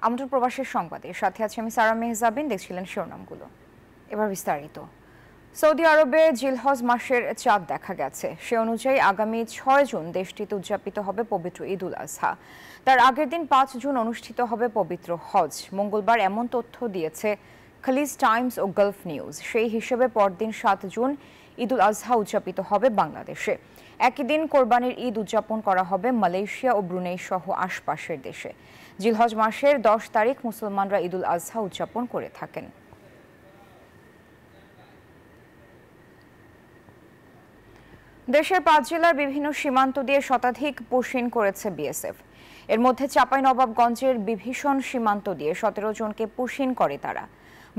আমন্ত্রণ প্রবাসের সংবাদে সাথে আছে আমি সারা মেহজাবিন। দেখছিলেন শিরোনামগুলো, এবার বিস্তারিত। সৌদি আরবে জিলহজ মাসের চাঁদ দেখা গেছে। সে অনুযায়ী আগামী 6 জুন দেশটিতে উদযাপিত হবে পবিত্র ঈদ উল আজহা। তার আগের দিন 5 জুন অনুষ্ঠিত হবে পবিত্র হজ। মঙ্গলবার এমন তথ্য দিয়েছে খালিজ টাইমস ও গালফ নিউজ। সেই হিসেবে পরদিন 7 জুন ঈদ উল আজহা উদযাপিত হবে বাংলাদেশে। একই দিন কোরবানির ঈদ উদযাপন করা হবে মালয়েশিয়া ও ব্রুনেই সহ আশপাশের দেশে। জিলহজ মাসের 10 তারিখ মুসলমানরা ঈদ উল আজহা উদযাপন করে থাকেন। দেশের 5 জেলার বিভিন্ন সীমান্ত দিয়ে শতাধিক পুশিন করেছে বিএসএফ। এর মধ্যে চাঁপাইনবাবগঞ্জের বিভীষণ সীমান্ত দিয়ে 17 জনকে পুশিন করে তারা।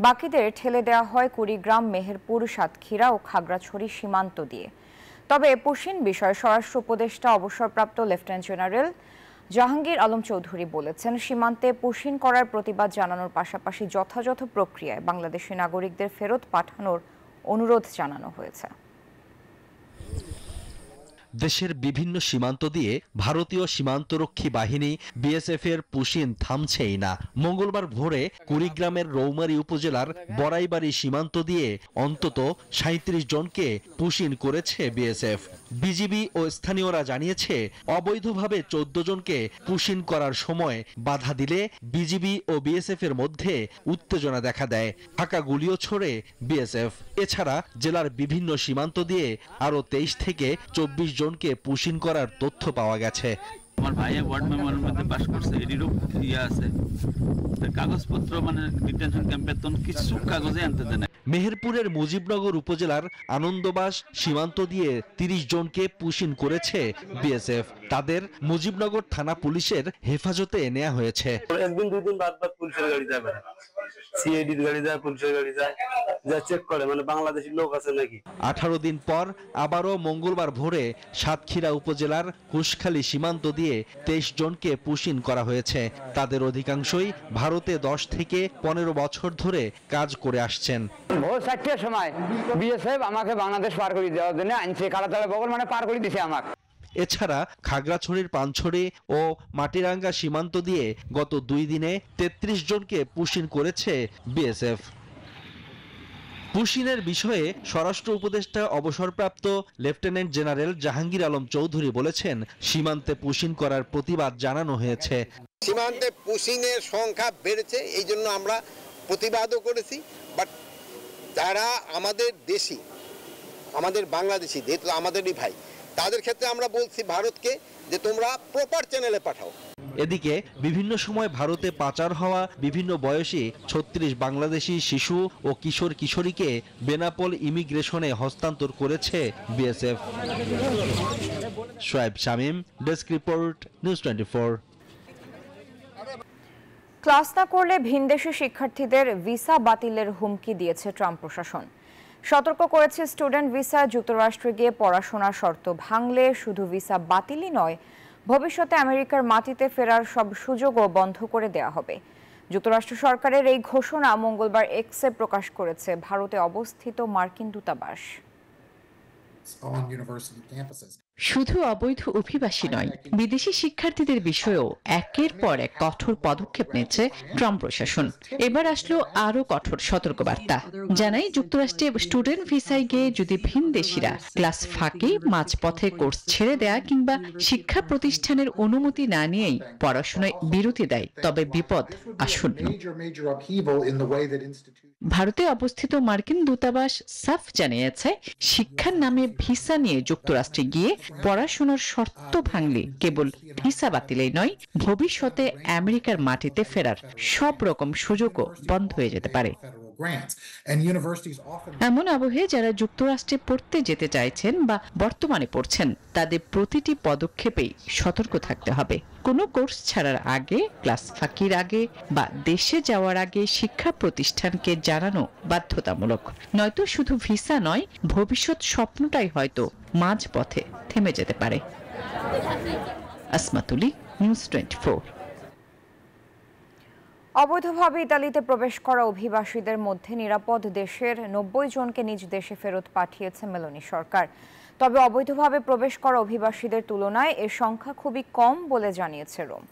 বাকিদের ঠেলে দেওয়া হয় কুড়িগ্রাম, মেহেরপুর, সাতক্ষীরা ও খাগড়াছড়ি সীমান্ত দিয়ে। তবে পুশিন বিষয়ে স্বরাষ্ট্র উপদেষ্টা অবসরপ্রাপ্ত লেফটেন্যান্ট জেনারেল জাহাঙ্গীর আলম চৌধুরী বলেছেন, সীমান্তে পুশিন করার প্রতিবাদ জানানোর পাশাপাশি যথাযথ প্রক্রিয়ায় বাংলাদেশি নাগরিকদের ফেরত পাঠানোর অনুরোধ জানানো হয়েছে। দেশের বিভিন্ন সীমান্ত দিয়ে ভারতীয় সীমান্তরক্ষী বাহিনী বিএসএফ এর পুশিন থামছেই না। মঙ্গলবার ভোরে কুড়িগ্রামের রৌমারী উপজেলার বড়াইবাড়ি সীমান্ত দিয়ে অন্তত 37 জনকে পুশিন করেছে বিএসএফ। বিজিবি ও স্থানীয়রা জানিয়েছে, অবৈধভাবে 14 জনকে পুশিন করার সময় বাধা দিলে বিজিবি ও বিএসএফ এর মধ্যে উত্তেজনা দেখা দেয়। ফাঁকা গুলিও ছোড়ে বিএসএফ। এছাড়া জেলার বিভিন্ন সীমান্ত দিয়ে আরো 23 থেকে 24 জনকে পুশিন করার তথ্য পাওয়া গেছে। আমার ভাইয়া ওয়ার্ড মেম্বারের মধ্যে বাস করছে, এটিরও ইয়ে আছে, কাগজপত্র মানে ডিটেনশন ক্যাম্পের তো কিছু কাগজে আনতে দেয় না। মেহেরপুরের মুজিবনগর উপজেলার আনন্দবাস সীমান্ত দিয়ে 30 জনকে পুশিন করেছে বিএসএফ। তাদের মুজিবনগর থানা পুলিশের হেফাজতে নেওয়া হয়েছে। একদিন দুই দিন বাদ পুলিশের গাড়ি যাবে, সিআইডির গাড়ি যায়, পুলিশের গাড়ি যায়, যা চেক করে মানে বাংলাদেশি লোক আছে নাকি। 18 দিন পর আবারও মঙ্গলবার ভোরে সাতক্ষীরা উপজেলার কুশখালী সীমান্ত দিয়ে 23 জনকে পুশিন করা হয়েছে। তাদের অধিকাংশই ভারতে 10 থেকে 15 বছর ধরে কাজ করে আসছেন। ভোর 4টার সময় বিএসএফ আমাকে বাংলাদেশ পার করে দেওয়ার জন্য আনছে, কালাতলা বগল মানে পার করে দিছে আমাকে। এছাড়া খাগড়াছড়ির পানছড়ি ও মাটিরাঙ্গা সীমান্ত দিয়ে গত 2 দিনে 33 জনকে পুশিন করেছে বিএসএফ। পুশিনের বিষয়ে স্বরাষ্ট্র উপদেষ্টা অবসরপ্রাপ্ত লেফটেন্যান্ট জেনারেল জাহাঙ্গীর আলম চৌধুরী বলেছেন, সীমান্তে পুশিন করার প্রতিবাদ জানানো হয়েছে। সীমান্তে পুশিনের সংখ্যা বেড়েছে, এই জন্য আমরা প্রতিবাদও করেছি। বাট যারা আমাদের দেশি, আমাদের বাংলাদেশি, যেহেতু আমাদেরই ভাই, তাদের ক্ষেত্রে আমরা বলছি ভারতকে যে তোমরা প্রপার চ্যানেলে পাঠাও। এদিকে বিভিন্ন সময় ভারতে পাচার হওয়া বিভিন্ন বয়সী 36 বাংলাদেশি শিশু ও কিশোর কিশোরীকে বেনাপোল ইমিগ্রেশনে হস্তান্তর করেছে BSF. Shoaib Shamim, desk report, news 24। Class না করলে ভিনদেশি শিক্ষার্থীদের ভিসা বাতিলের হুমকি দিয়েছে ট্রাম্প প্রশাসন। সতর্ক করেছে, স্টুডেন্ট ভিসা যুক্তরাষ্ট্রে গিয়ে পড়াশোনার শর্ত ভাঙলে শুধু ভিসা বাতিলই নয়, ভবিষ্যতে আমেরিকার মাটিতে ফেরার সব সুযোগও বন্ধ করে দেওয়া হবে। যুক্তরাষ্ট্র সরকারের এই ঘোষণা মঙ্গলবার এক্সে প্রকাশ করেছে ভারতে অবস্থিত মার্কিন দূতাবাস। শুধু অবৈধ অভিবাসী নয়, বিদেশি শিক্ষার্থীদের বিষয়েও একের পর এক কঠোর পদক্ষেপ নিচ্ছে ট্রাম্প প্রশাসন। এবার আসলো আরো কঠোর সতর্কবার্তা। জানাই, যুক্তরাষ্ট্রে স্টুডেন্ট ভিসায় গিয়ে যদি ভিনদেশিরা ক্লাস ফাঁকে মাঝপথে কোর্স ছেড়ে দেয়া কিংবা শিক্ষা প্রতিষ্ঠানের অনুমতি না নিয়েই পড়াশোনায় বিরতি দেয়, তবে বিপদ আসন্ন। ভারতে অবস্থিত মার্কিন দূতাবাস সাফ জানিয়েছে, শিক্ষার নামে ভিসা নিয়ে যুক্তরাষ্ট্রে গিয়ে পড়াশোনার শর্ত ভাঙলে কেবল ভিসা বাতিলেই নয়, ভবিষ্যতে আমেরিকার মাটিতে ফেরার সব রকম সুযোগও বন্ধ হয়ে যেতে পারে। এমন আবহে যারা যুক্তরাষ্ট্রে পড়তে যেতে চাইছেন বা বর্তমানে পড়ছেন, তাদের প্রতিটি পদক্ষেপেই সতর্ক থাকতে হবে। কোনো কোর্স ছাড়ার আগে, ক্লাস ফাঁকির আগে বা দেশে যাওয়ার আগে শিক্ষা প্রতিষ্ঠানকে জানানো বাধ্যতামূলক। নয়তো শুধু ভিসা নয়, ভবিষ্যৎ স্বপ্নটাই হয়তো মাঝপথে থেমে যেতে পারে। আসমাতুলি, নিউজ 24। অবৈধভাবে ইতালিতে প্রবেশ করা অভিবাসীদের মধ্যে নিরাপদ দেশের 90 জনকে নিজ দেশে ফেরত পাঠিয়েছে মেলোনি সরকার। তবে অবৈধভাবে প্রবেশ করা অভিবাসীদের তুলনায় এর সংখ্যা খুবই কম বলে জানিয়েছে রোম।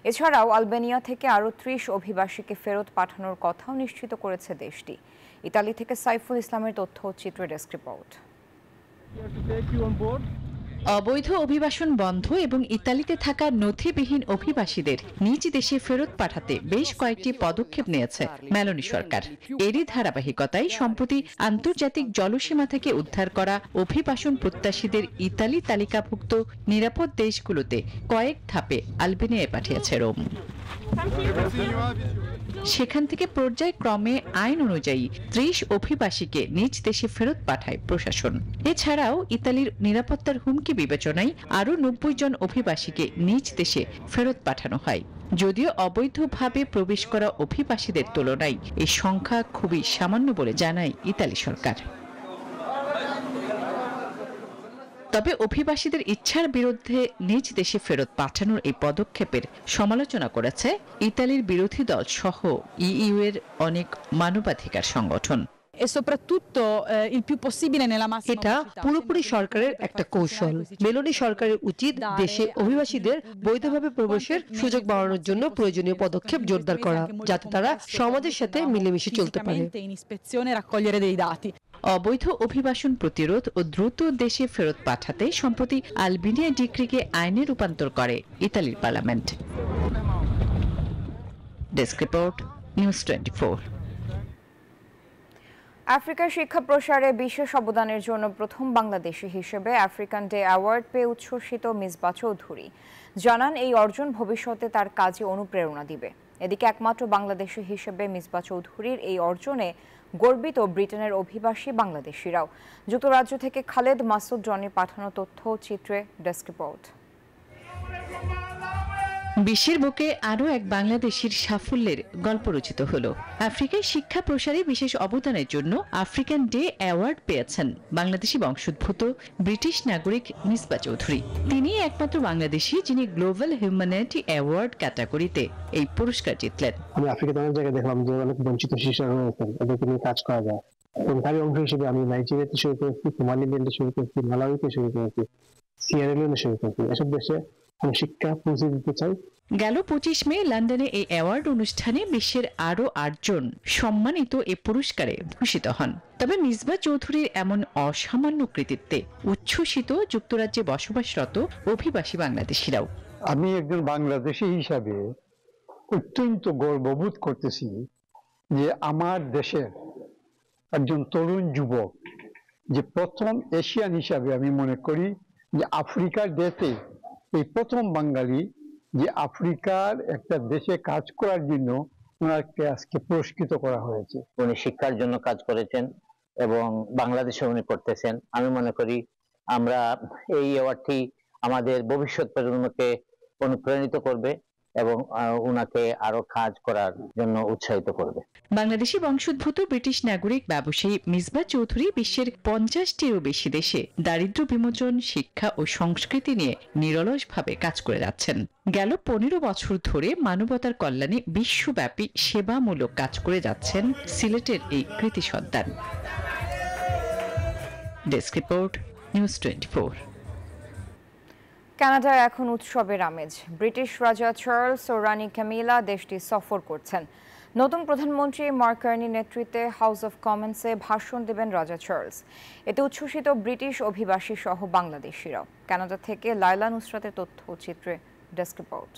এছাড়াও আলবেনিয়া থেকে আরও 30 অভিবাসীকে ফেরত পাঠানোর কথাও নিশ্চিত করেছে দেশটি। ইতালি থেকে সাইফুল ইসলামের তথ্য চিত্র ডেস্ক রিপোর্ট। অবৈধ অভিবাসন বন্ধ এবং ইতালিতে থাকা নথিবিহীন অভিবাসীদের নিজ দেশে ফেরত পাঠাতে বেশ কয়েকটি পদক্ষেপ নিয়েছে মেলোনি সরকার। এরই ধারাবাহিকতায় সম্প্রতি আন্তর্জাতিক জলসীমা থেকে উদ্ধার করা অভিবাসন প্রত্যাশীদের ইতালি তালিকাভুক্ত নিরাপদ দেশগুলোতে কয়েক ধাপে আলবেনিয়ায় পাঠিয়েছে রোম। সেখান থেকে পর্যায়ক্রমে আইন অনুযায়ী 30 অভিবাসীকে নিজ দেশে ফেরত পাঠায় প্রশাসন। এছাড়াও ইতালির নিরাপত্তার হুমকি বিবেচনায় আরও 90 জন অভিবাসীকে নিজ দেশে ফেরত পাঠানো হয়। যদিও অবৈধভাবে প্রবেশ করা অভিবাসীদের তুলনায় এই সংখ্যা খুবই সামান্য বলে জানায় ইতালি সরকার। তবে অভিবাসীদের ইচ্ছার বিরুদ্ধে নিজ দেশে ফেরত পাঠানোর এই পদক্ষেপের সমালোচনা করেছে ইতালির বিরোধী দল সহ ইইউ এর অনেক মানবাধিকার সংগঠন। এটা পুরোপুরি সরকারের একটা কৌশল। মেলোনি সরকারের উচিত দেশে অভিবাসীদের বৈধভাবে প্রবেশের সুযোগ বাড়ানোর জন্য প্রয়োজনীয় পদক্ষেপ জোরদার করা, যাতে তারা সমাজের সাথে মিলেমিশে চলতে পারে। অবৈধ অভিবাসন প্রতিরোধ ও দ্রুত দেশে ফেরত পাঠাতে সম্প্রতি আলবেনিয়া ডিক্রিকে আইনে রূপান্তর করে ইতালির পার্লামেন্ট। Desk report, news 24। আফ্রিকার শিক্ষা প্রসারে বিশেষ অবদানের জন্য প্রথম বাংলাদেশি হিসেবে আফ্রিকান ডে অ্যাওয়ার্ড পেয়ে উচ্ছ্বসিত মিসবা চৌধুরী জানান, এই অর্জন ভবিষ্যতে তার কাজে অনুপ্রেরণা দিবে। এদিকে একমাত্র বাংলাদেশি হিসেবে মিসবা চৌধুরীর এই অর্জনে গর্বিত ব্রিটেনের অভিবাসী বাংলাদেশিরাও। যুক্তরাজ্য থেকে খালেদ মাসুদ রনির পাঠানো তথ্য চিত্রে ডেস্ক রিপোর্ট। বিশ্বের বুকে আরও এক বাংলাদেশির সাফল্যের গল্প রচিত হলো। আফ্রিকায় শিক্ষা প্রসারে বিশেষ অবদানের জন্য আফ্রিকান ডে অ্যাওয়ার্ড পেয়েছেন বাংলাদেশি বংশোদ্ভূত ব্রিটিশ নাগরিক মিসবা চৌধুরী। তিনি একমাত্র বাংলাদেশি যিনি গ্লোবাল হিউম্যানিটি অ্যাওয়ার্ড ক্যাটাগরিতে এই পুরস্কার জিতলেন। আমি আফ্রিকাতে অনেক জায়গায় দেখলাম যে অনেক বঞ্চিত শিশুরা রয়েছেন, ওদেরকে নিয়ে কাজ করা যায়। তারই অংশ হিসেবে আমি নাইজেরিয়াতে শুরু করেছি, সোমালিল্যান্ডে শুরু করেছি, মালাউইতে শুরু করেছি, সিয়েরা লিওনে শুরু করেছি। এসব দেশে আমি শিক্ষা পৌঁছে দিতে চাই। গেল 25 মে লন্ডনে এই অ্যাওয়ার্ড অনুষ্ঠানে বিশ্বের আরো 8 জন সম্মানিত এ পুরস্কারে ভূষিত হন। তবে মিসবা চৌধুরীর এমন অসামান্য কৃতিত্বে উচ্ছ্বসিত যুক্তরাজ্যে বসবাসরত অভিবাসী বাংলাদেশিরাও। আমি একজন বাংলাদেশি হিসাবে অত্যন্ত গর্ববোধ করতেছি যে আমার দেশের একজন তরুণ যুবক, যে প্রথম এশিয়ান হিসাবে আমি মনে করি যে আফ্রিকার দেশে এই প্রথম বাঙালি যে আফ্রিকার একটা দেশে কাজ করার জন্য ওনাকে আজকে পুরস্কৃত করা হয়েছে। উনি শিক্ষার জন্য কাজ করেছেন এবং বাংলাদেশে উনি করতেছেন। আমি মনে করি আমরা এই অ্যাওয়ার্ডটি আমাদের ভবিষ্যৎ প্রজন্মকে অনুপ্রাণিত করবে এবং উনাকে আরো কাজ করার জন্য উৎসাহিত করবে। বাংলাদেশি বংশোদ্ভূত ব্রিটিশ নাগরিক ব্যবসায়ী মিসবা চৌধুরী বিশ্বের 50টিরও বেশি দেশে দারিদ্র্য বিমোচন, শিক্ষা ও সংস্কৃতি নিয়ে নিরলসভাবে কাজ করে যাচ্ছেন। গেল 15 বছর ধরে মানবতার কল্যাণে বিশ্বব্যাপী সেবামূলক কাজ করে যাচ্ছেন সিলেটের এই কৃতি সন্তান। Desk report, news 24। কানাডায় এখন উৎসবের আমেজ। ব্রিটিশ রাজা চার্লস ও রানী ক্যামিলা দেশটি সফর করছেন। নতুন প্রধানমন্ত্রী মার্ক কার্নির নেতৃত্বে হাউস অব কমন্সে ভাষণ দেবেন রাজা চার্লস। এতে উচ্ছ্বসিত ব্রিটিশ অভিবাসী সহ বাংলাদেশিরাও। কানাডা থেকে লাইলা নুসরাতের তথ্যচিত্রে ডেস্ক রিপোর্ট।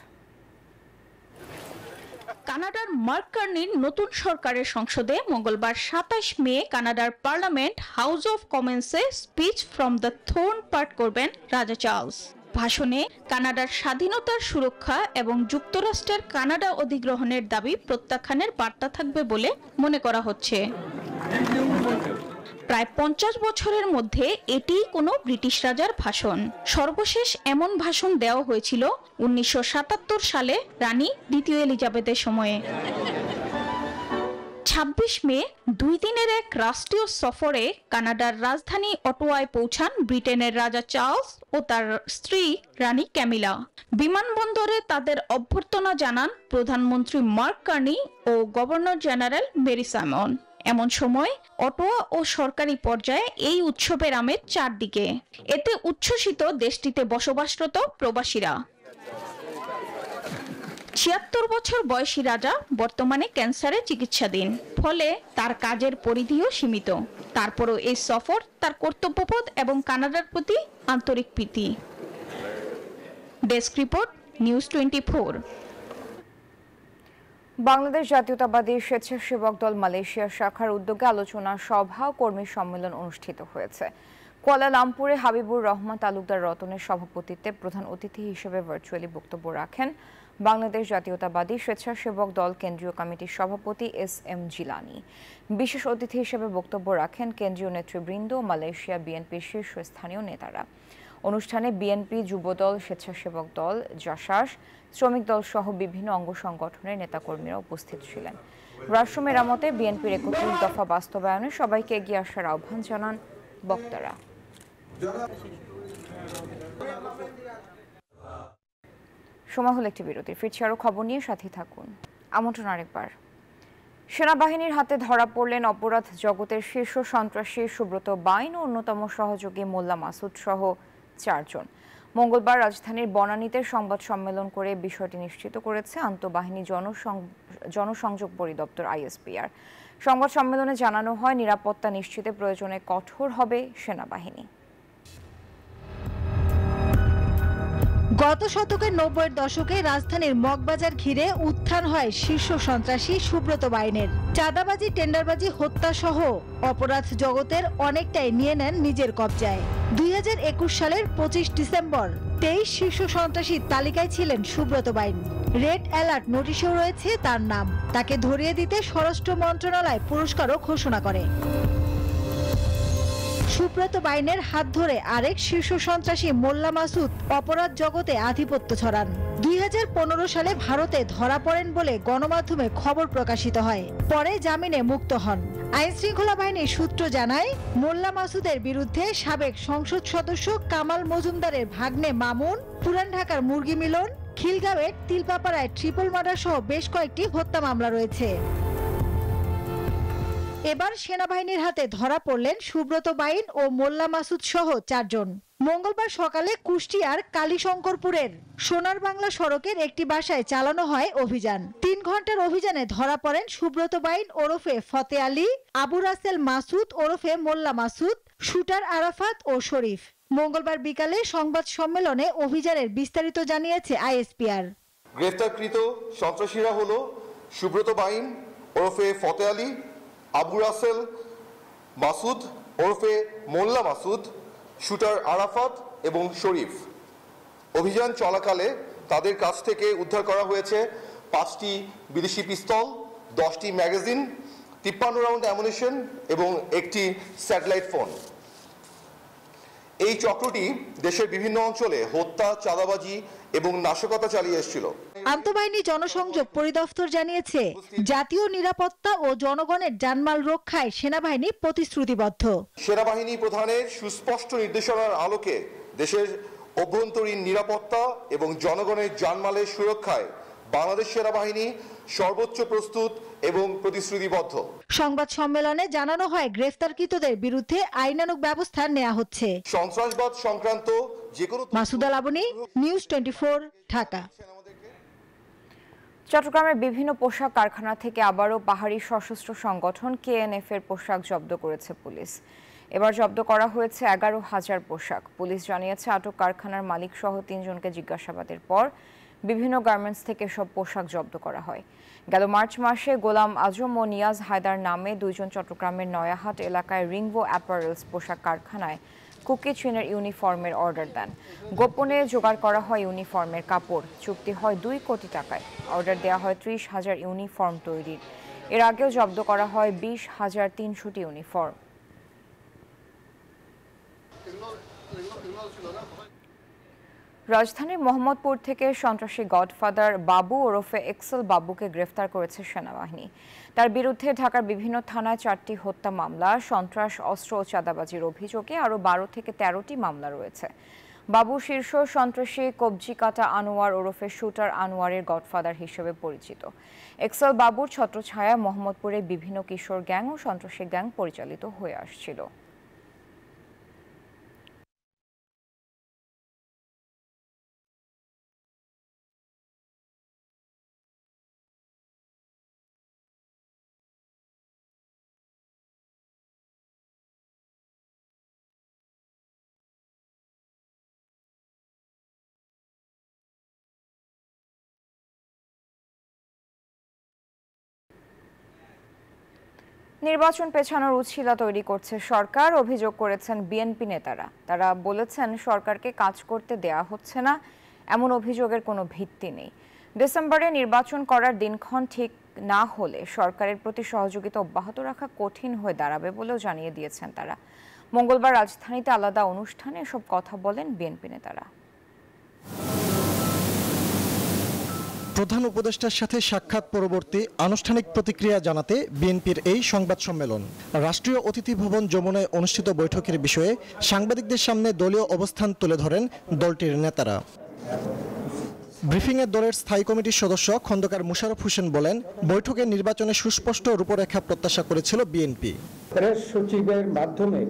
কানাডার মার্ক কার্নির নতুন সরকারের সংসদে মঙ্গলবার 27 মে কানাডার পার্লামেন্ট হাউস অব কমন্সে স্পিচ ফ্রম দ্য থ্রোন পাঠ করবেন রাজা চার্লস। ভাষণে কানাডার স্বাধীনতার সুরক্ষা এবং যুক্তরাষ্ট্রের কানাডা অধিগ্রহণের দাবি প্রত্যাখ্যানের বার্তা থাকবে বলে মনে করা হচ্ছে। প্রায় 50 বছরের মধ্যে এটি কোনো ব্রিটিশ রাজার ভাষণ। সর্বশেষ এমন ভাষণ দেওয়া হয়েছিল 1977 সালে রানী দ্বিতীয় এলিজাবেথের সময়ে। 26 মে 2 দিনের এক রাষ্ট্রীয় সফরে কানাডার রাজধানী অটোয়ায় পৌঁছান ব্রিটেনের রাজা চার্লস ও তার স্ত্রী রানী ক্যামিলা। বিমানবন্দরে তাদের অভ্যর্থনা জানান প্রধানমন্ত্রী মার্ক কার্নি ও গভর্নর জেনারেল মেরি সাইমন। এমন সময় অটোয়া ও সরকারি পর্যায়ে এই উৎসবের আমেজ চারদিকে। এতে উচ্ছ্বসিত দেশটিতে বসবাসরত প্রবাসীরা। ৭৬ বছর বয়সী রাজা বর্তমানে ক্যান্সারে চিকিৎসাধীন, ফলে তার কাজের পরিধিও সীমিত। তারপরও এই সফর তার কর্তব্যবোধ এবং কানাডার প্রতি আন্তরিক প্রীতি। Desk report, news 24। Bangladesh Jatiyatabadi Swechchhasebak দল মালয়েশিয়া শাখার উদ্যোগে আলোচনা সভা ও কর্মী সম্মেলন অনুষ্ঠিত হয়েছে। কুয়ালালামপুরে হাবিবুর রহমান তালুকদার রতনের সভাপতিত্বে প্রধান অতিথি হিসেবে ভার্চুয়ালি বক্তব্য রাখেন বাংলাদেশ জাতীয়তাবাদী স্বেচ্ছাসেবক দল কেন্দ্রীয় কমিটির সভাপতি এস.এম. জিলানী। বিশেষ অতিথি হিসেবে বক্তব্য রাখেন কেন্দ্রীয় নেতৃবৃন্দ ও মালয়েশিয়া বিএনপির শীর্ষস্থানীয় নেতারা। অনুষ্ঠানে বিএনপি, যুবদল, স্বেচ্ছাসেবক দল, জাসাস, শ্রমিক দল সহ বিভিন্ন অঙ্গ সংগঠনের নেতাকর্মীরা উপস্থিত ছিলেন। রাষ্ট্র মেরামতে বিএনপির ৩১ দফা বাস্তবায়নে সবাইকে এগিয়ে আসার আহ্বান জানান বক্তারা। সময় হলো একটি বিরতি, ফিরছি আরও খবর নিয়ে, সাথে থাকুন। আমন্ত্রণ আরেকবার। সেনাবাহিনীর হাতে ধরা পড়লেন অপরাধ জগতের শীর্ষ সন্ত্রাসী সুব্রত বাইন ও অন্যতম সহযোগী মোল্লা মাসুদ সহ ৪ জন। মঙ্গলবার রাজধানীর বনানীতে সংবাদ সম্মেলন করে বিষয়টি নিশ্চিত করেছে আন্তঃবাহিনী জনসংযোগ পরিদপ্তর আইএসপিআর। সংবাদ সম্মেলনে জানানো হয়, নিরাপত্তা নিশ্চিতে প্রয়োজনে কঠোর হবে সেনাবাহিনী। গত শতকের ৯০-এর দশকে রাজধানীর মগবাজার ঘিরে উত্থান হয় শীর্ষ সন্ত্রাসী সুব্রত বাইনের। চাঁদাবাজি, টেন্ডারবাজি, হত্যা সহ অপরাধ জগতের অনেকটাই নিয়ে নেন নিজের কবজায়। ২০২১ সালের ২৫ ডিসেম্বর ২৩ শীর্ষ সন্ত্রাসীর তালিকায় ছিলেন সুব্রত বাইন। রেড অ্যালার্ট নোটিশেও রয়েছে তার নাম। তাকে ধরিয়ে দিতে স্বরাষ্ট্র মন্ত্রণালয় পুরস্কারও ঘোষণা করে। সুব্রত বাইনের হাত ধরে আরেক শীর্ষ সন্ত্রাসী মোল্লা মাসুদ অপরাধ জগতে আধিপত্য ছড়ান। ২০১৫ সালে ভারতে ধরা পড়েন বলে গণমাধ্যমে খবর প্রকাশিত হয়। পরে জামিনে মুক্ত হন। আইন শৃঙ্খলা বাহিনীর সূত্র জানায়, মোল্লা মাসুদের বিরুদ্ধে সাবেক সংসদ সদস্য কামাল মজুমদারের ভাগ্নে মামুন, পুরান ঢাকার মুরগি মিলন, খিলগাঁওয়ের তিলপাপাড়ায় ট্রিপল মার্ডার সহ বেশ কয়েকটি হত্যা মামলা রয়েছে। এবার সেনাবাহিনীর হাতে ধরা পড়লেন সুব্রত বাইন ও মোল্লা মাসুদ সহ ৪ জন। মঙ্গলবার সকালে কুষ্টিয়ার কালীশঙ্করপুরের সোনার বাংলা সড়কের একটি বাসায় চালানো হয় অভিযান। ৩ ঘন্টার অভিযানে ধরা পড়েন সুব্রত বাইন ওরফে ফতে আলী, আবু রাসেল মাসুদ ওরফে মোল্লা মাসুদ, শুটার আরাফাত ও শরীফ। মঙ্গলবার বিকালে সংবাদ সম্মেলনে অভিযানের বিস্তারিত জানিয়েছে আইএসপিআর। গ্রেফতারকৃত সন্ত্রাসীরা হলো সুব্রত বাইন ওরফে ফতে আলী, আবু রাসেল মাসুদ ওরফে মোল্লা মাসুদ, শুটার আরাফাত এবং শরীফ। অভিযান চলাকালে তাদের কাছ থেকে উদ্ধার করা হয়েছে ৫টি বিদেশি পিস্তল, 10টি ম্যাগাজিন, ৫৩ রাউন্ড অ্যামুনিশন এবং একটি স্যাটেলাইট ফোন। এই চক্রটি দেশের বিভিন্ন অঞ্চলে হত্যা, চাঁদাবাজি এবং নাশকতা চালিয়ে এসেছিল। আন্তঃবাহিনী জনসংযোগ পরিদপ্তর জানিয়েছে, জাতীয় নিরাপত্তা ও জনগণের জানমাল রক্ষায় সেনাবাহিনী প্রতিশ্রুতিবদ্ধ। সেনাবাহিনী প্রধানের সুস্পষ্ট নির্দেশনার আলোকে দেশের অভ্যন্তরীণ নিরাপত্তা এবং জনগণের জানমালের সুরক্ষায় বাংলাদেশ সেনাবাহিনী সর্বোচ্চ প্রস্তুত এবং প্রতিশ্রুতিবদ্ধ। সংবাদ সম্মেলনে জানানো হয়, গ্রেফতারকৃতদের বিরুদ্ধে আইনানুগ ব্যবস্থা নেওয়া হচ্ছে। সন্ত্রাসবাদ সংক্রান্ত যেকোনো। মাসুদা লাবনী, নিউজ 24, ঢাকা। চট্টগ্রামের বিভিন্ন পোশাক কারখানা থেকে আবারও পাহাড়ি সশস্ত্র সংগঠন কেএনএফ এর পোশাক জব্দ করেছে পুলিশ। এবার জব্দ করা হয়েছে 11,000 পোশাক। পুলিশ জানিয়েছে, আটক কারখানার মালিক সহ 3 জনকে জিজ্ঞাসাবাদের পর বিভিন্ন গার্মেন্টস থেকে সব পোশাক জব্দ করা হয়। গেল মার্চ মাসে গোলাম আজম ও নিয়াজ হায়দার নামে 2 জন চট্টগ্রামের নয়াহাট এলাকায় রিংবো অ্যাপারেলস পোশাক কারখানায় কুকি চিনের ইউনিফর্মের অর্ডার দেন। গোপনে জোগাড় করা হয় ইউনিফর্মের কাপড়। চুক্তি হয় 2 কোটি টাকায়। অর্ডার দেওয়া হয় 30,000 ইউনিফর্ম তৈরির। এর আগেও জব্দ করা হয় 20,300টি ইউনিফর্ম। রাজধানীর মোহাম্মদপুর থেকে সন্ত্রাসী গডফাদার বাবু ওরফে এক্সেল বাবুকে গ্রেফতার করেছে সেনাবাহিনী। তার বিরুদ্ধে ঢাকার বিভিন্ন থানায় 4টি হত্যা মামলা, সন্ত্রাস, অস্ত্র ও চাঁদাবাজির অভিযোগে আরও 12 থেকে 13টি মামলা রয়েছে। বাবু শীর্ষ সন্ত্রাসী কবজি কাটা আনোয়ার ওরফে শুটার আনোয়ারের গডফাদার হিসেবে পরিচিত। এক্সেল বাবুর ছত্রছায়ায় মোহাম্মদপুরে বিভিন্ন কিশোর গ্যাং ও সন্ত্রাসী গ্যাং পরিচালিত হয়ে আসছিল। নির্বাচন পেছানোর উছিলা তৈরি করছে সরকার, অভিযোগ করেছেন বিএনপি নেতারা। তারা বলেছেন সরকারকে কাজ করতে দেয়া হচ্ছে না, এমন অভিযোগের কোনো ভিত্তি নেই। ডিসেম্বরে নির্বাচন করার দিনক্ষণ ঠিক না হলে সরকারের প্রতি সহযোগিতা অব্যাহত রাখা কঠিন হয়ে দাঁড়াবে বলেও জানিয়ে দিয়েছেন তারা। মঙ্গলবার রাজধানীতে আলাদা অনুষ্ঠানে এসব কথা বলেন বিএনপি নেতারা। প্রধান উপদেষ্টার সাথে সাক্ষাৎ পরবর্তী আনুষ্ঠানিক প্রতিক্রিয়া জানাতে বিএনপির এই সংবাদ সম্মেলন। রাষ্ট্রীয় অতিথি ভবন যমুনায় অনুষ্ঠিত বৈঠকের বিষয়ে সাংবাদিকদের সামনে দলীয় অবস্থান তুলে ধরেন দলটির নেতারা। ব্রিফিংয়ে দলের স্থায়ী কমিটির সদস্য খন্দকার মুশারফ হোসেন বলেন, বৈঠকে নির্বাচনে সুস্পষ্ট রূপরেখা প্রত্যাশা করেছিল বিএনপি। প্রেস সচিবের মাধ্যমে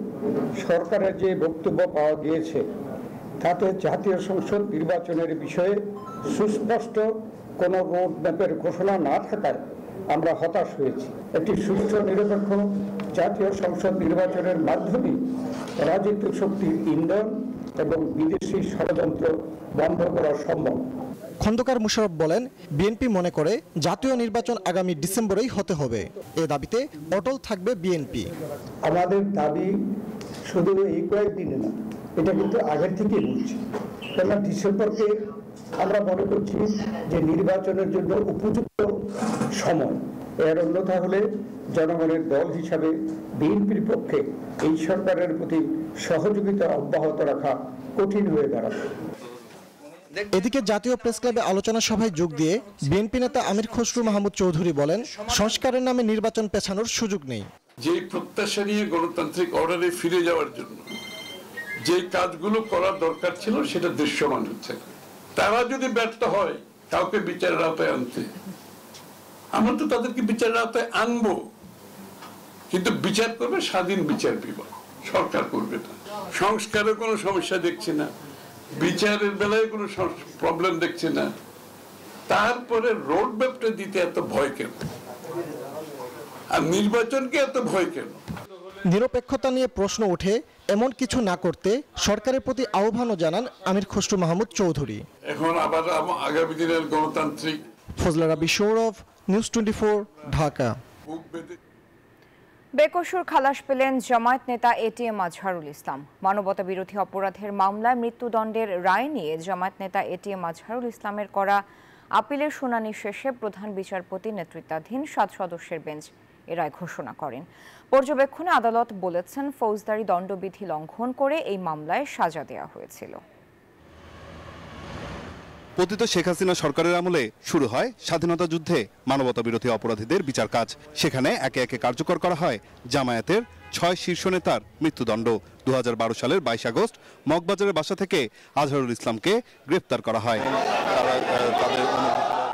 সরকারের যে বক্তব্য পাওয়া গিয়েছে তাতে জাতীয় সংসদ নির্বাচনের বিষয়ে সুস্পষ্ট কোনো রোড ম্যাপের ঘোষণা না থাকায় আমরা হতাশ হয়েছি। একটি সুষ্ঠু নিরপেক্ষ জাতীয় সংসদ নির্বাচনের মাধ্যমে রাজনৈতিক শক্তির ইন্ধন এবং বিদেশি ষড়যন্ত্র বন্ধ করা সম্ভব। খন্দকার মুশারফ বলেন, বিএনপি মনে করে জাতীয় নির্বাচন আগামী ডিসেম্বরেই হতে হবে। এ দাবিতে অটল থাকবে বিএনপি। আমাদের দাবি শুধু এই কয়েকদিনে না, এটা কিন্তু আগের থেকেই বলছি। কেননা ডিসেম্বরকে আমরা মনে করছি যে নির্বাচনের জন্য উপযুক্ত সময়। এর অন্যথা হলে জনগণের দল হিসাবে বিএনপির পক্ষে এই সরকারের প্রতি সহযোগিতা অব্যাহত রাখা কঠিন হয়ে দাঁড়াবে। এদিকে জাতীয় প্রেস ক্লাবে আলোচনা সভায় যোগ দিয়ে বিএনপি নেতা আমির খসরু মাহমুদ চৌধুরী বলেন, সংস্কারের নামে নির্বাচন পেছানোর সুযোগ নেই। যে প্রত্যাশা নিয়ে গণতান্ত্রিক অর্ডারে ফিরে যাওয়ার জন্য যে কাজগুলো করার দরকার ছিল সেটা দৃশ্যমান হচ্ছে। তারা যদি ব্যর্থ হয় কাউকে বিচারের আওতায় আনতে, আমরা তো তাদেরকে বিচারের আওতায় আনবো, কিন্তু বিচার করবে স্বাধীন বিচার বিভাগ, সরকার করবে না। সংস্কারের কোনো সমস্যা দেখছি না, বিচারের বেলায় কোনো প্রবলেম দেখছি না। তারপরে রোড ম্যাপটা দিতে এত ভয় কেন, আর নির্বাচনকে এত ভয় কেন? নিরপেক্ষতা নিয়ে প্রশ্ন ওঠে এমন কিছু না করতে সরকারের প্রতি আহ্বানও জানান আমির খসরু মাহমুদ চৌধুরী। এখন আবার আগামী দিনের গণতান্ত্রিক। ফজলা রাব্বি সৌরভ, নিউজ 24, ঢাকা। বেকসুর খালাস পেলেন জামায়াত নেতা এটিএম আজহারুল ইসলাম। মানবতা বিরোধী অপরাধের মামলায় মৃত্যুদণ্ডের রায় নিয়ে জামায়াত নেতা এটিএম আজহারুল ইসলামের করা আপিলের শুনানি শেষে প্রধান বিচারপতি নেতৃত্বাধীন 7 সদস্যের বেঞ্চ এ রায় ঘোষণা করেন। পর্যবেক্ষণে আদালত বলেছেন, ফৌজদারি দণ্ডবিধি লঙ্ঘন করে এই মামলায় সাজা দেওয়া হয়েছিল। পতিত শেখ হাসিনা সরকারের আমলে শুরু হয় স্বাধীনতা যুদ্ধে মানবতা বিরোধী অপরাধীদের বিচার কাজ। সেখানে একে একে কার্যকর করা হয় জামায়াতের 6 শীর্ষ নেতার মৃত্যুদণ্ড। 2012 সালের 22 আগস্ট মগবাজারের বাসা থেকে আজহারুল ইসলামকে গ্রেফতার করা হয়।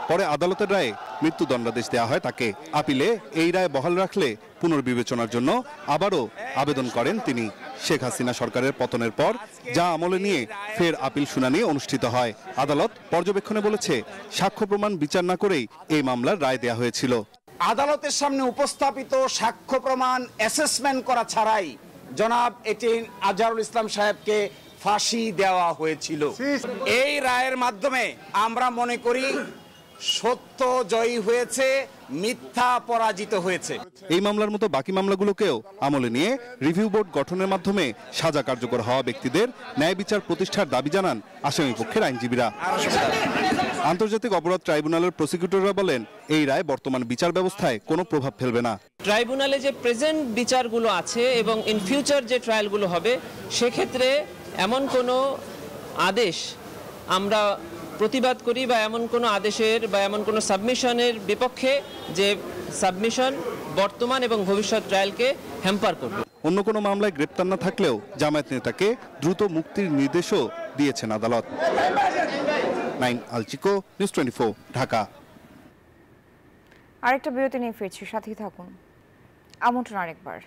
পরে আদালতের রায়ে মৃত্যুদণ্ডাদেশ দেওয়া হয় তাকে। আপিলে এই রায় বহাল রাখলে পুনর্বিবেচনার জন্য আবারও আবেদন করেন তিনি। শেখ হাসিনা সরকারের পতনের পর যা আমলে নিয়ে ফের আপিল শুনানি অনুষ্ঠিত হয়। আদালত পর্যবেক্ষণে বলেছে, সাক্ষ্য প্রমাণ বিচার না করেই এই মামলার রায় দেওয়া হয়েছিল। আদালতের সামনে উপস্থাপিত সাক্ষ্য প্রমাণ অ্যাসেসমেন্ট করা ছাড়াই জনাব এটিএম আজহারুল ইসলাম সাহেবকে ফাঁসি দেওয়া হয়েছিল। এই রায়ের মাধ্যমে আমরা মনে করি সত্য জয়ী হয়েছে, মিথ্যা পরাজিত হয়েছে। এই মামলার মতো বাকি মামলাগুলোকেও আমলে নিয়ে রিভিউ বোর্ড গঠনের মাধ্যমে সাজা কার্যকর হওয়া ব্যক্তিদের ন্যায় বিচার প্রতিষ্ঠার দাবি জানান আসামি পক্ষের আইনজীবীরা। আন্তর্জাতিক অপরাধ ট্রাইব্যুনালের প্রসিকিউটররা বলেন, এই রায় বর্তমান বিচার ব্যবস্থায় কোনো প্রভাব ফেলবে না। ট্রাইব্যুনালে যে প্রেজেন্ট বিচারগুলো আছে এবং ইন ফিউচার যে ট্রায়ালগুলো হবে, সেক্ষেত্রে এমন কোনো আদেশ আমরা প্রতিবাদ করি বা এমন কোনো আদেশের বা এমন কোনো সাবমিশনের বিপক্ষে যে সাবমিশন বর্তমান এবং ভবিষ্যৎ ট্রায়ালকে হ্যাম্পার করবে। অন্য কোনো মামলায় গ্রেপ্তার না থাকলেও জামায়াত নেতাকে দ্রুত মুক্তির নির্দেশও দিয়েছেন আদালত। নাইম আলচিকো, নিউজ 24, ঢাকা। আরেকটা বিরতি নিয়ে ফিরছি, সাথেই থাকুন। আমন্ত্রণ আরেকবার।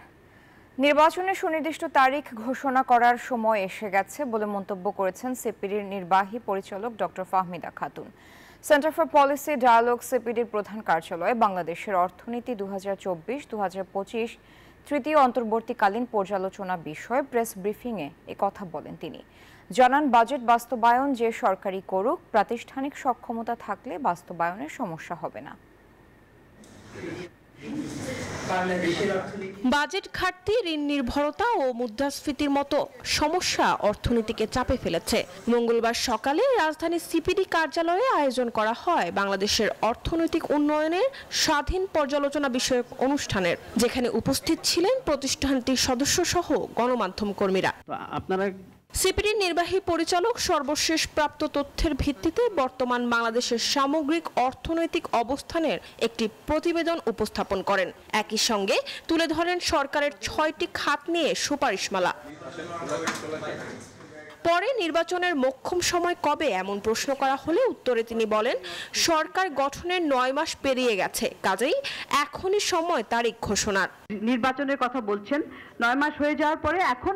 নির্বাচনের সুনির্দিষ্ট তারিখ ঘোষণা করার সময় এসে গেছে বলে মন্তব্য করেছেন সিপিডির নির্বাহী পরিচালক doctor Fahmida Khatun. Centre for Policy Dialogue সিপিডির প্রধান কার্যালয়ে বাংলাদেশের অর্থনীতি 2024-2025 তৃতীয় অন্তর্বর্তীকালীন পর্যালোচনা বিষয়ে প্রেস ব্রিফিংয়ে কথা বলেন তিনি। জানান, বাজেট বাস্তবায়ন যে সরকারি করুক, প্রাতিষ্ঠানিক সক্ষমতা থাকলে বাস্তবায়নের সমস্যা হবে না। বাজেট ঘাটতি, ঋণ নির্ভরতা ও মুদ্রাস্ফীতির মতো সমস্যা অর্থনীতিকে চাপে ফেলেছে। মঙ্গলবার সকালে রাজধানীর সিপিডি কার্যালয়ে আয়োজন করা হয় বাংলাদেশের অর্থনৈতিক উন্নয়নের স্বাধীন পর্যালোচনা বিষয়ক অনুষ্ঠানের, যেখানে উপস্থিত ছিলেন প্রতিষ্ঠানটির সদস্য সহ গণমাধ্যম কর্মীরা। আপনারা সিপিডির নির্বাহী পরিচালক সর্বশেষ প্রাপ্ত তথ্যের ভিত্তিতে বর্তমান বাংলাদেশের সামগ্রিক অর্থনৈতিক অবস্থানের একটি প্রতিবেদন উপস্থাপন করেন। একই সঙ্গে তুলে ধরেন সরকারের 6টি খাত নিয়ে সুপারিশমালা। পরে নির্বাচনের মোক্ষম সময় কবে এমন প্রশ্ন করা হলে উত্তরে তিনি বলেন, সরকার গঠনের 9 মাস পেরিয়ে গেছে, কাজেই এখনই সময় তারিখ ঘোষণার। নির্বাচনের কথা বলছেন, 9 মাস হয়ে যাওয়ার পরে এখন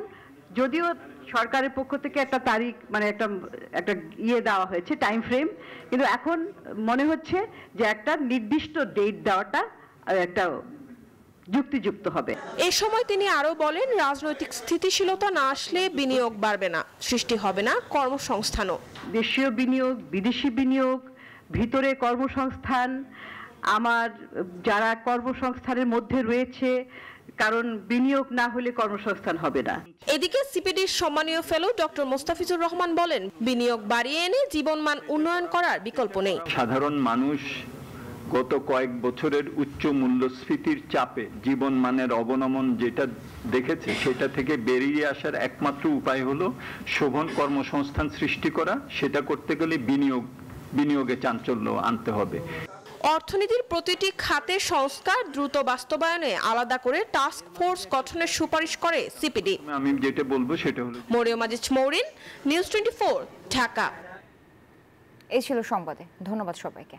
যদিও সরকারের পক্ষ থেকে একটা তারিখ মানে একটা দেওয়া হয়েছে, টাইম ফ্রেম, কিন্তু এখন মনে হচ্ছে যে একটা নির্দিষ্ট ডেট দেওয়াটা একটা যুক্তিযুক্ত হবে। এই সময় তিনি আরো বলেন, রাজনৈতিক স্থিতিশীলতা না আসলে বিনিয়োগ বাড়বে না, সৃষ্টি হবে না কর্মসংস্থানও। দেশীয় বিনিয়োগ, বিদেশি বিনিয়োগ, ভিতরে কর্মসংস্থান, আমার যারা কর্মসংস্থানের মধ্যে রয়েছে, কারণ বিনিয়োগ না হলে কর্মসংস্থান হবে না। এদিকে সিপিডির সম্মানীয় ফেলো ডক্টর মোস্তাফিজুর রহমান বলেন, বিনিয়োগ বাড়িয়ে এনে জীবনমান উন্নয়ন করার বিকল্প নেই। সাধারণ মানুষ গত কয়েক বছরের উচ্চ মূল্যস্ফীতির চাপে জীবনমানের অবনমন যেটা দেখেছে, সেটা থেকে বেরিয়ে আসার একমাত্র উপায় হলো শোভন কর্মসংস্থান সৃষ্টি করা। সেটা করতে গেলে বিনিয়োগে চাঞ্চল্য আনতে হবে। অর্থনীতির প্রতিটি খাতের সংস্কার দ্রুত বাস্তবায়নে আলাদা করে টাস্ক ফোর্স গঠনের সুপারিশ করে সিপিডি। আমি যেটা বলবো সেটা হলো। মরিয়ম আজিজ মৌরিন, নিউজ 24, ঢাকা। এই ছিল সংবাদে। ধন্যবাদ সবাইকে।